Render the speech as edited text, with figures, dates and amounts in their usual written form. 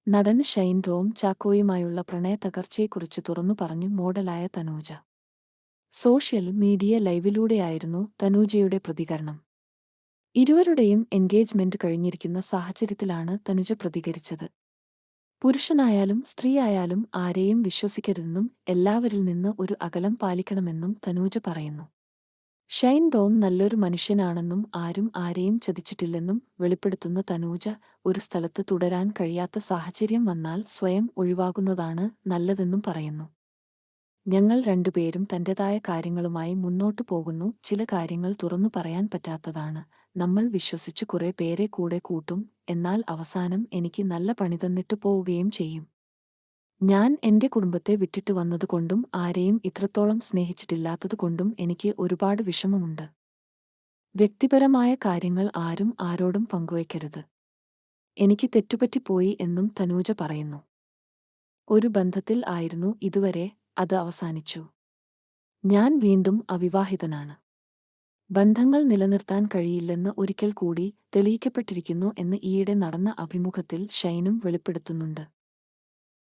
നടൻ ഷൈൻ ടോം ചാക്കോയുമായുള്ള പ്രണയത്തകർച്ചയെക്കുറിച്ച് തുറന്നു പറഞ്ഞ് മോഡലായ തനൂജ. സോഷ്യൽ മീഡിയ ലൈവിലൂടെയായിരുന്നു തനൂജയുടെ പ്രതികരണം. ഇരുവരുടെയും എൻഗേജ്മെന്റ് കഴിഞ്ഞിരിക്കുന്ന സാഹചര്യത്തിലാണ് തനുജ പ്രതികരിച്ചത്. പുരുഷനായാലും സ്ത്രീയായാലും ആരെയും വിശ്വസിക്കരുതെന്നും എല്ലാവരിൽ നിന്ന് ഒരു അകലം പാലിക്കണമെന്നും തനൂജ പറയുന്നു. ഷൈൻ ടോം നല്ലൊരു മനുഷ്യനാണെന്നും ആരും ആരെയും ചതിച്ചിട്ടില്ലെന്നും വെളിപ്പെടുത്തുന്ന തനൂജ, ഒരു സ്ഥലത്ത് തുടരാൻ കഴിയാത്ത സാഹചര്യം വന്നാൽ സ്വയം ഒഴിവാകുന്നതാണ് നല്ലതെന്നും പറയുന്നു. ഞങ്ങൾ രണ്ടുപേരും തന്റേതായ കാര്യങ്ങളുമായി മുന്നോട്ടു പോകുന്നു. ചില കാര്യങ്ങൾ തുറന്നു പറയാൻ പറ്റാത്തതാണ്. നമ്മൾ വിശ്വസിച്ച് കുറെ പേരെ കൂടെ കൂട്ടും, എന്നാൽ അവസാനം എനിക്ക് നല്ല പണി തന്നിട്ട് പോവുകയും ചെയ്യും. ഞാൻ എന്റെ കുടുംബത്തെ വിട്ടിട്ട് വന്നതുകൊണ്ടും ആരെയും ഇത്രത്തോളം സ്നേഹിച്ചിട്ടില്ലാത്തതുകൊണ്ടും എനിക്ക് ഒരുപാട് വിഷമമുണ്ട്. വ്യക്തിപരമായ കാര്യങ്ങൾ ആരും ആരോടും പങ്കുവയ്ക്കരുത്. എനിക്ക് തെറ്റുപറ്റിപ്പോയി എന്നും തനൂജ പറയുന്നു. ഒരു ബന്ധത്തിൽ ആയിരുന്നു ഇതുവരെ, അത് അവസാനിച്ചു. ഞാൻ വീണ്ടും അവിവാഹിതനാണ്. ബന്ധങ്ങൾ നിലനിർത്താൻ കഴിയില്ലെന്ന് ഒരിക്കൽ കൂടി തെളിയിക്കപ്പെട്ടിരിക്കുന്നു എന്ന് ഈയിടെ നടന്ന അഭിമുഖത്തിൽ ഷൈനും വെളിപ്പെടുത്തുന്നുണ്ട്.